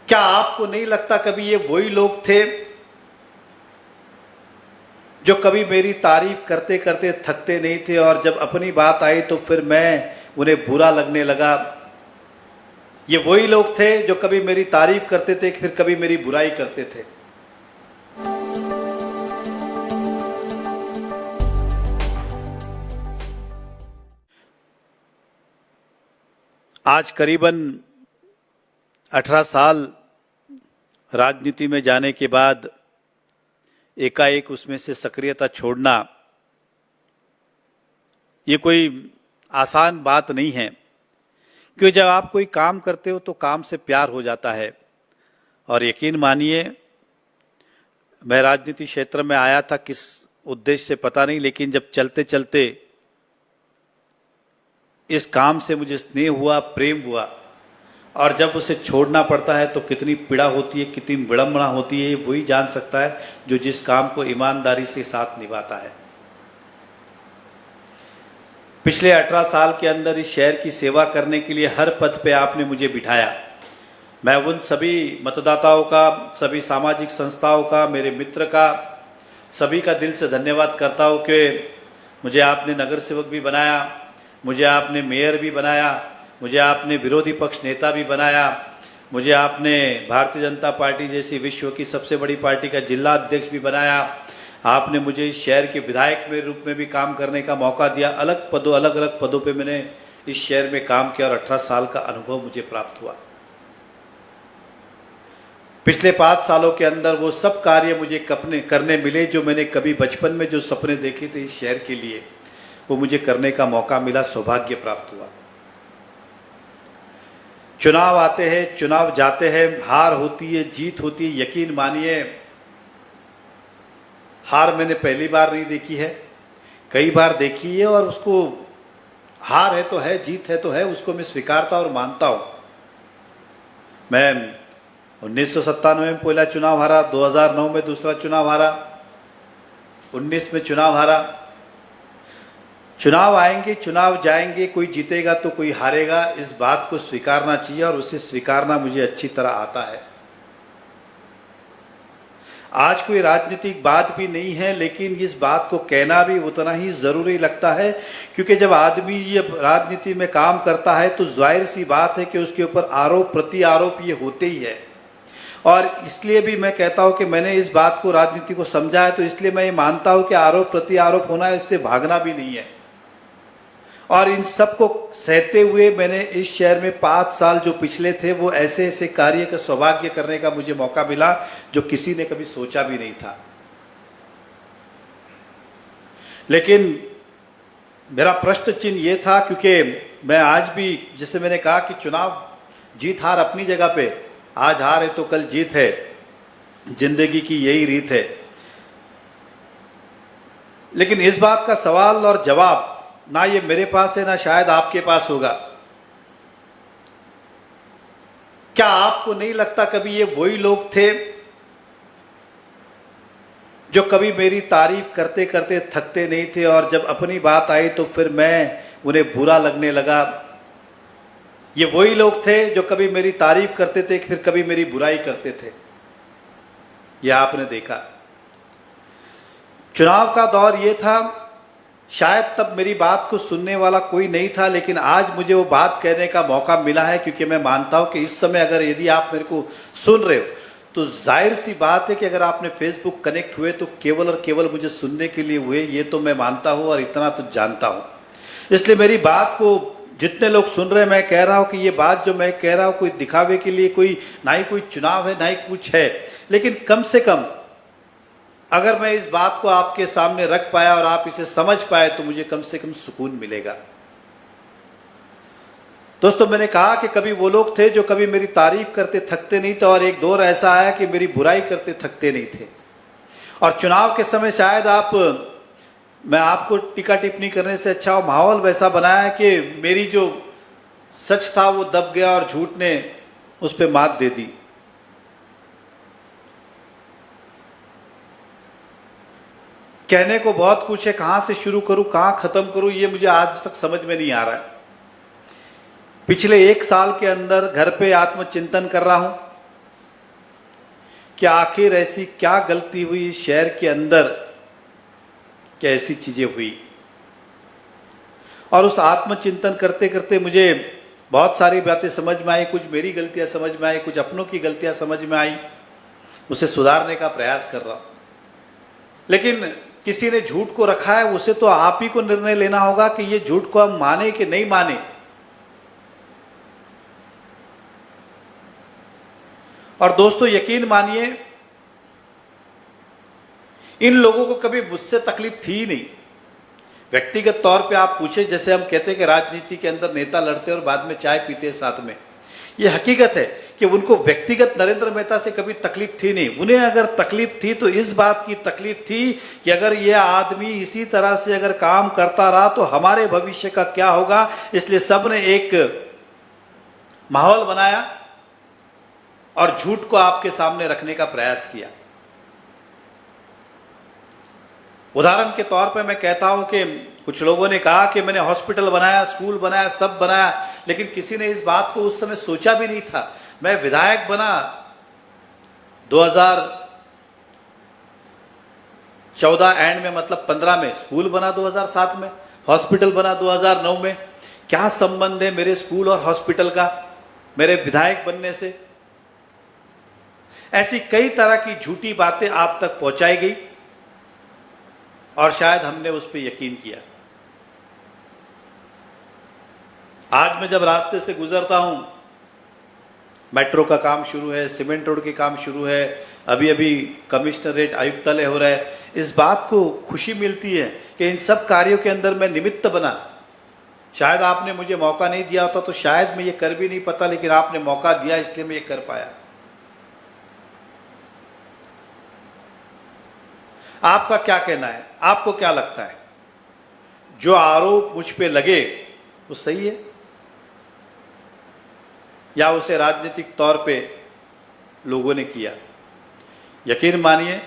क्या आपको नहीं लगता कभी ये वही लोग थे जो कभी मेरी तारीफ करते करते थकते नहीं थे और जब अपनी बात आई तो फिर मैं उन्हें बुरा लगने लगा। ये वही लोग थे जो कभी मेरी तारीफ करते थे फिर कभी मेरी बुराई करते थे। आज करीबन 18 साल राजनीति में जाने के बाद एकाएक उसमें से सक्रियता छोड़ना ये कोई आसान बात नहीं है, क्योंकि जब आप कोई काम करते हो तो काम से प्यार हो जाता है। और यकीन मानिए, मैं राजनीति क्षेत्र में आया था किस उद्देश्य से पता नहीं, लेकिन जब चलते चलते इस काम से मुझे स्नेह हुआ, प्रेम हुआ, और जब उसे छोड़ना पड़ता है तो कितनी पीड़ा होती है, कितनी विडंबना होती है, वही जान सकता है जो जिस काम को ईमानदारी से साथ निभाता है। पिछले 18 साल के अंदर इस शहर की सेवा करने के लिए हर पद पे आपने मुझे बिठाया। मैं उन सभी मतदाताओं का, सभी सामाजिक संस्थाओं का, मेरे मित्र का, सभी का दिल से धन्यवाद करता हूँ कि मुझे आपने नगर सेवक भी बनाया, मुझे आपने मेयर भी बनाया, मुझे आपने विरोधी पक्ष नेता भी बनाया, मुझे आपने भारतीय जनता पार्टी जैसी विश्व की सबसे बड़ी पार्टी का जिला अध्यक्ष भी बनाया, आपने मुझे इस शहर के विधायक के रूप में भी काम करने का मौका दिया। अलग अलग पदों पे मैंने इस शहर में काम किया और 18 साल का अनुभव मुझे प्राप्त हुआ। पिछले 5 सालों के अंदर वो सब कार्य मुझे करने मिले जो मैंने कभी बचपन में जो सपने देखे थे इस शहर के लिए, वो मुझे करने का मौका मिला, सौभाग्य प्राप्त हुआ। चुनाव आते हैं, चुनाव जाते हैं, हार होती है, जीत होती है। यकीन मानिए, हार मैंने पहली बार नहीं देखी है, कई बार देखी है, और उसको हार है तो है, जीत है तो है, उसको मैं स्वीकारता और मानता हूं। मैं 1997 में पहला चुनाव हारा, 2009 में दूसरा चुनाव हारा, 19 में चुनाव हारा। चुनाव आएंगे, चुनाव जाएंगे, कोई जीतेगा तो कोई हारेगा, इस बात को स्वीकारना चाहिए और उसे स्वीकारना मुझे अच्छी तरह आता है। आज कोई राजनीतिक बात भी नहीं है, लेकिन इस बात को कहना भी उतना ही जरूरी लगता है, क्योंकि जब आदमी ये राजनीति में काम करता है तो जाहिर सी बात है कि उसके ऊपर आरोप प्रति आरोप ये होते ही है। और इसलिए भी मैं कहता हूं कि मैंने इस बात को, राजनीति को समझा है, तो इसलिए मैं ये मानता हूं कि आरोप प्रति आरोप होना है, इससे भागना भी नहीं है। और इन सब को सहते हुए मैंने इस शहर में 5 साल जो पिछले थे वो ऐसे ऐसे कार्य का सौभाग्य करने का मुझे मौका मिला जो किसी ने कभी सोचा भी नहीं था। लेकिन मेरा प्रश्न चिन्ह ये था, क्योंकि मैं आज भी, जैसे मैंने कहा कि चुनाव जीत हार अपनी जगह पे, आज हार है तो कल जीत है, जिंदगी की यही रीत है। लेकिन इस बात का सवाल और जवाब ना ये मेरे पास है, ना शायद आपके पास होगा। क्या आपको नहीं लगता कभी ये वही लोग थे जो कभी मेरी तारीफ करते करते थकते नहीं थे और जब अपनी बात आई तो फिर मैं उन्हें बुरा लगने लगा? ये वही लोग थे जो कभी मेरी तारीफ करते थे फिर कभी मेरी बुराई करते थे। यह आपने देखा। चुनाव का दौर ये था, शायद तब मेरी बात को सुनने वाला कोई नहीं था, लेकिन आज मुझे वो बात कहने का मौका मिला है, क्योंकि मैं मानता हूं कि इस समय अगर यदि आप मेरे को सुन रहे हो तो जाहिर सी बात है कि अगर आपने फेसबुक कनेक्ट हुए तो केवल और केवल मुझे सुनने के लिए हुए, ये तो मैं मानता हूं और इतना तो जानता हूं। इसलिए मेरी बात को जितने लोग सुन रहे हैं, मैं कह रहा हूं कि ये बात जो मैं कह रहा हूं कोई दिखावे के लिए, कोई ना ही कोई चुनाव है ना ही कुछ है, लेकिन कम से कम अगर मैं इस बात को आपके सामने रख पाया और आप इसे समझ पाए तो मुझे कम से कम सुकून मिलेगा। दोस्तों, मैंने कहा कि कभी वो लोग थे जो कभी मेरी तारीफ करते थकते नहीं थे, और एक दौर ऐसा आया कि मेरी बुराई करते थकते नहीं थे। और चुनाव के समय शायद मैं आपको टीका टिप्पणी करने से अच्छा माहौल वैसा बनाया कि मेरी जो सच था वो दब गया और झूठ ने उस पर मात दे दी। कहने को बहुत कुछ है, कहां से शुरू करूं कहां खत्म करूं ये मुझे आज तक समझ में नहीं आ रहा है। पिछले 1 साल के अंदर घर पे आत्मचिंतन कर रहा हूं, कि आखिर ऐसी क्या गलती हुई इस शहर के अंदर, क्या ऐसी चीजें हुई। और उस आत्मचिंतन करते करते मुझे बहुत सारी बातें समझ में आई, कुछ मेरी गलतियां समझ में आई, कुछ अपनों की गलतियां समझ में आई, उसे सुधारने का प्रयास कर रहा हूं। लेकिन किसी ने झूठ को रखा है, उसे तो आप ही को निर्णय लेना होगा कि ये झूठ को हम माने कि नहीं माने। और दोस्तों यकीन मानिए, इन लोगों को कभी मुझसे तकलीफ थी ही नहीं। व्यक्तिगत तौर पे आप पूछे, जैसे हम कहते हैं कि राजनीति के अंदर नेता लड़ते और बाद में चाय पीते हैं साथ में, ये हकीकत है कि उनको व्यक्तिगत नरेंद्र मेहता से कभी तकलीफ थी नहीं। उन्हें अगर तकलीफ थी तो इस बात की तकलीफ थी कि अगर ये आदमी इसी तरह से अगर काम करता रहा तो हमारे भविष्य का क्या होगा। इसलिए सबने एक माहौल बनाया और झूठ को आपके सामने रखने का प्रयास किया। उदाहरण के तौर पे मैं कहता हूं कि कुछ लोगों ने कहा कि मैंने हॉस्पिटल बनाया, स्कूल बनाया, सब बनाया, लेकिन किसी ने इस बात को उस समय सोचा भी नहीं था। मैं विधायक बना 2014 एंड में, मतलब 15 में, स्कूल बना 2007 में, हॉस्पिटल बना 2009 में। क्या संबंध है मेरे स्कूल और हॉस्पिटल का मेरे विधायक बनने से? ऐसी कई तरह की झूठी बातें आप तक पहुंचाई गई और शायद हमने उस पर यकीन किया। आज मैं जब रास्ते से गुजरता हूं, मेट्रो का काम शुरू है, सीमेंट रोड के काम शुरू है, अभी अभी कमिश्नरेट आयुक्तालय हो रहा है, इस बात को खुशी मिलती है कि इन सब कार्यों के अंदर मैं निमित्त बना। शायद आपने मुझे मौका नहीं दिया होता तो शायद मैं ये कर भी नहीं पाता, लेकिन आपने मौका दिया इसलिए मैं ये कर पाया। आपका क्या कहना है? आपको क्या लगता है जो आरोप मुझ पे लगे वो सही है या उसे राजनीतिक तौर पे लोगों ने किया? यकीन मानिए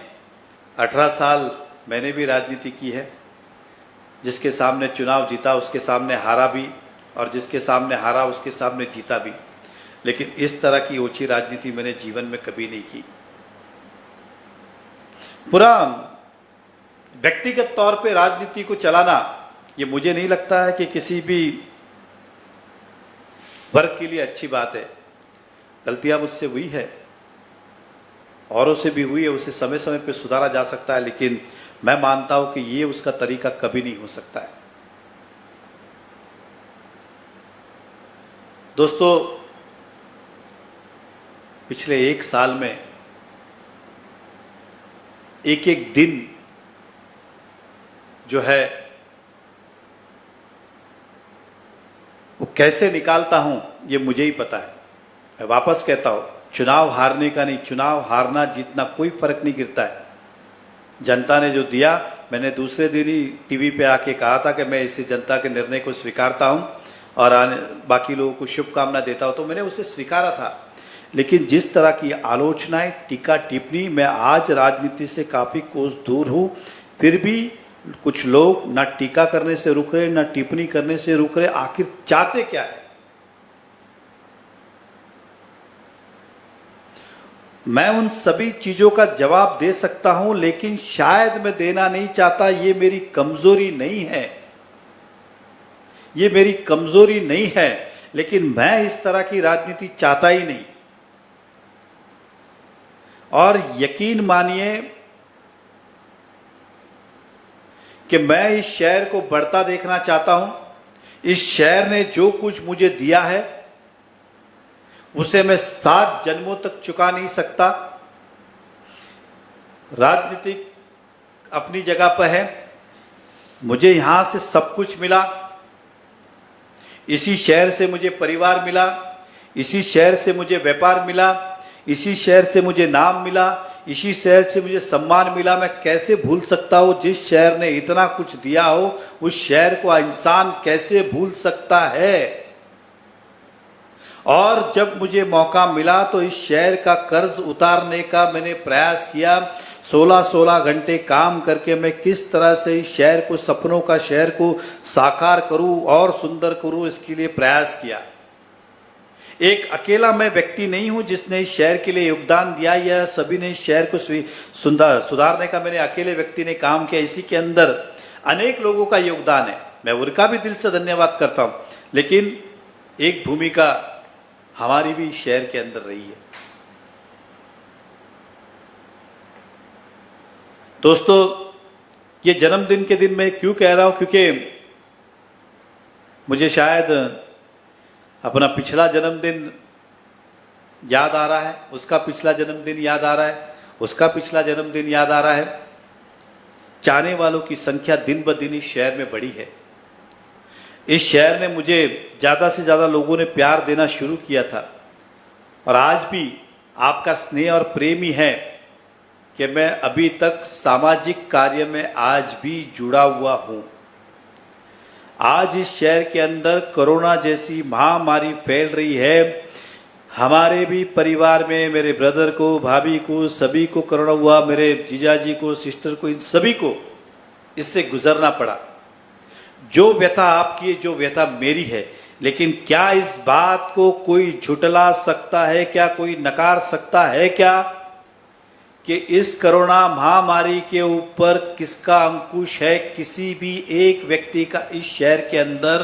18 साल मैंने भी राजनीति की है। जिसके सामने चुनाव जीता उसके सामने हारा भी, और जिसके सामने हारा उसके सामने जीता भी, लेकिन इस तरह की ओछी राजनीति मैंने जीवन में कभी नहीं की। पूरा व्यक्तिगत तौर पे राजनीति को चलाना, ये मुझे नहीं लगता है कि किसी भी वर्ग के लिए अच्छी बात है। गलतियां मुझसे हुई है, औरों से भी हुई है, उसे समय समय पे सुधारा जा सकता है, लेकिन मैं मानता हूं कि ये उसका तरीका कभी नहीं हो सकता है। दोस्तों, पिछले 1 साल में एक एक दिन जो है वो कैसे निकालता हूं ये मुझे ही पता है। मैं वापस कहता हूं, चुनाव हारने का नहीं, चुनाव हारना जीतना कोई फर्क नहीं गिरता है। जनता ने जो दिया, मैंने दूसरे दिन ही टीवी पे आके कहा था कि मैं इसे जनता के निर्णय को स्वीकारता हूं और बाकी लोगों को शुभकामना देता हूं, तो मैंने उसे स्वीकारा था। लेकिन जिस तरह की आलोचनाएं, टीका टिप्पणी, मैं आज राजनीति से काफ़ी कोस दूर हूं, फिर भी कुछ लोग ना टीका करने से रुक रहे, ना टिप्पणी करने से रुक रहे। आखिर चाहते क्या है? मैं उन सभी चीजों का जवाब दे सकता हूं, लेकिन शायद मैं देना नहीं चाहता। ये मेरी कमजोरी नहीं है, ये मेरी कमजोरी नहीं है, लेकिन मैं इस तरह की राजनीति चाहता ही नहीं। और यकीन मानिए कि मैं इस शहर को बढ़ता देखना चाहता हूं। इस शहर ने जो कुछ मुझे दिया है उसे मैं 7 जन्मों तक चुका नहीं सकता। राजनीतिक अपनी जगह पर है, मुझे यहां से सब कुछ मिला, इसी शहर से मुझे परिवार मिला, इसी शहर से मुझे व्यापार मिला, इसी शहर से मुझे नाम मिला, इसी शहर से मुझे सम्मान मिला। मैं कैसे भूल सकता हूं? जिस शहर ने इतना कुछ दिया हो उस शहर को इंसान कैसे भूल सकता है? और जब मुझे मौका मिला तो इस शहर का कर्ज उतारने का मैंने प्रयास किया। 16-16 घंटे काम करके मैं किस तरह से इस शहर को, सपनों का शहर को साकार करूं और सुंदर करूं, इसके लिए प्रयास किया। एक अकेला मैं व्यक्ति नहीं हूं जिसने इस शहर के लिए योगदान दिया या सभी ने इस शहर को सुधारने का मैंने अकेले व्यक्ति ने काम किया। इसी के अंदर अनेक लोगों का योगदान है, मैं उनका भी दिल से धन्यवाद करता हूं, लेकिन एक भूमिका हमारी भी शहर के अंदर रही है। दोस्तों, ये जन्मदिन के दिन मैं क्यों कह रहा हूं, क्योंकि मुझे शायद अपना पिछला जन्मदिन याद आ रहा है, उसका पिछला जन्मदिन याद आ रहा है, उसका पिछला जन्मदिन याद आ रहा है। चाहने वालों की संख्या दिन ब दिन इस शहर में बढ़ी है। इस शहर ने मुझे ज़्यादा से ज़्यादा लोगों ने प्यार देना शुरू किया था, और आज भी आपका स्नेह और प्रेम ही है कि मैं अभी तक सामाजिक कार्य में आज भी जुड़ा हुआ हूँ। आज इस शहर के अंदर कोरोना जैसी महामारी फैल रही है, हमारे भी परिवार में मेरे ब्रदर को, भाभी को, सभी को कोरोना हुआ, मेरे जीजाजी को, सिस्टर को, इन सभी को इससे गुजरना पड़ा। जो व्यथा आपकी है, जो व्यथा मेरी है, लेकिन क्या इस बात को कोई झुटला सकता है, क्या कोई नकार सकता है क्या कि इस कोरोना महामारी के ऊपर किसका अंकुश है? किसी भी एक व्यक्ति का इस शहर के अंदर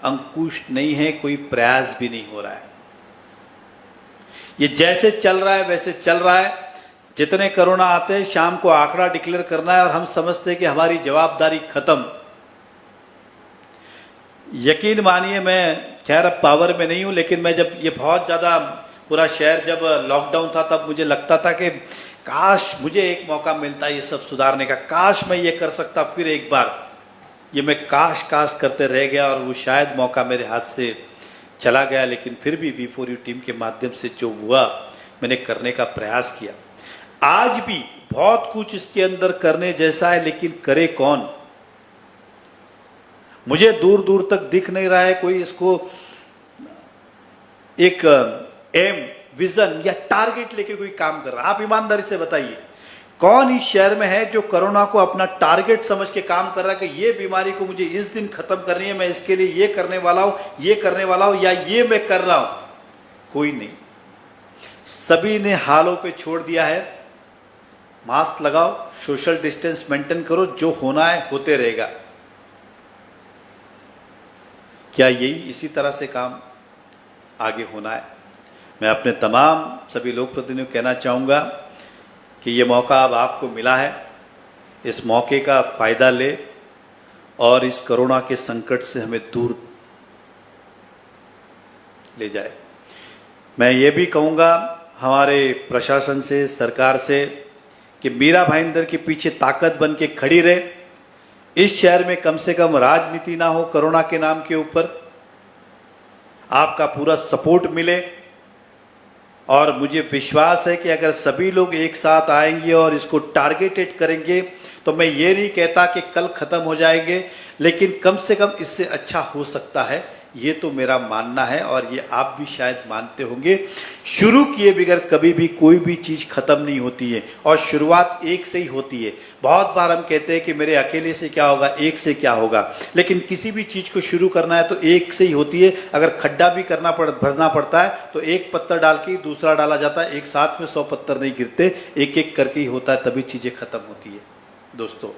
अंकुश नहीं है, कोई प्रयास भी नहीं हो रहा है। ये जैसे चल रहा है वैसे चल रहा है। जितने कोरोना आते हैं शाम को आंकड़ा डिक्लेयर करना है और हम समझते हैं कि हमारी जवाबदारी खत्म। यकीन मानिए, मैं खैर अब पावर में नहीं हूं, लेकिन मैं जब ये बहुत ज़्यादा पूरा शहर जब लॉकडाउन था तब मुझे लगता था कि काश मुझे एक मौका मिलता ये सब सुधारने का, काश मैं ये कर सकता फिर एक बार। ये मैं काश काश करते रह गया और वो शायद मौका मेरे हाथ से चला गया, लेकिन फिर भी V4U टीम के माध्यम से जो हुआ मैंने करने का प्रयास किया। आज भी बहुत कुछ इसके अंदर करने जैसा है, लेकिन करे कौन? मुझे दूर दूर तक दिख नहीं रहा है कोई इसको एक एम, विजन या टारगेट लेके कोई काम कर रहा है। आप ईमानदारी से बताइए, कौन इस शहर में है जो कोरोना को अपना टारगेट समझ के काम कर रहा है कि ये बीमारी को मुझे इस दिन खत्म करनी है, मैं इसके लिए ये करने वाला हूं, ये करने वाला हूं, या ये मैं कर रहा हूं? कोई नहीं। सभी ने हालों पे छोड़ दिया है। मास्क लगाओ, सोशल डिस्टेंस मेंटेन करो, जो होना है होते रहेगा। क्या यही इसी तरह से काम आगे होना है? मैं अपने तमाम सभी लोक प्रतिनिधियों को कहना चाहूँगा कि ये मौका अब आपको मिला है, इस मौके का फ़ायदा ले और इस कोरोना के संकट से हमें दूर ले जाए। मैं ये भी कहूँगा हमारे प्रशासन से, सरकार से कि मीरा भाईंदर के पीछे ताकत बन के खड़ी रहे। इस शहर में कम से कम राजनीति ना हो कोरोना के नाम के ऊपर, आपका पूरा सपोर्ट मिले। और मुझे विश्वास है कि अगर सभी लोग एक साथ आएंगे और इसको टारगेटेड करेंगे तो मैं ये नहीं कहता कि कल ख़त्म हो जाएंगे, लेकिन कम से कम इससे अच्छा हो सकता है, ये तो मेरा मानना है और ये आप भी शायद मानते होंगे। शुरू किए बगैर कभी भी कोई भी चीज़ ख़त्म नहीं होती है और शुरुआत एक से ही होती है। बहुत बार हम कहते हैं कि मेरे अकेले से क्या होगा, एक से क्या होगा, लेकिन किसी भी चीज़ को शुरू करना है तो एक से ही होती है। अगर खड्डा भी भरना पड़ता है तो एक पत्थर डाल के दूसरा डाला जाता है, एक साथ में 100 पत्थर नहीं गिरते, एक एक करके ही होता है, तभी चीज़ें खत्म होती है। दोस्तों,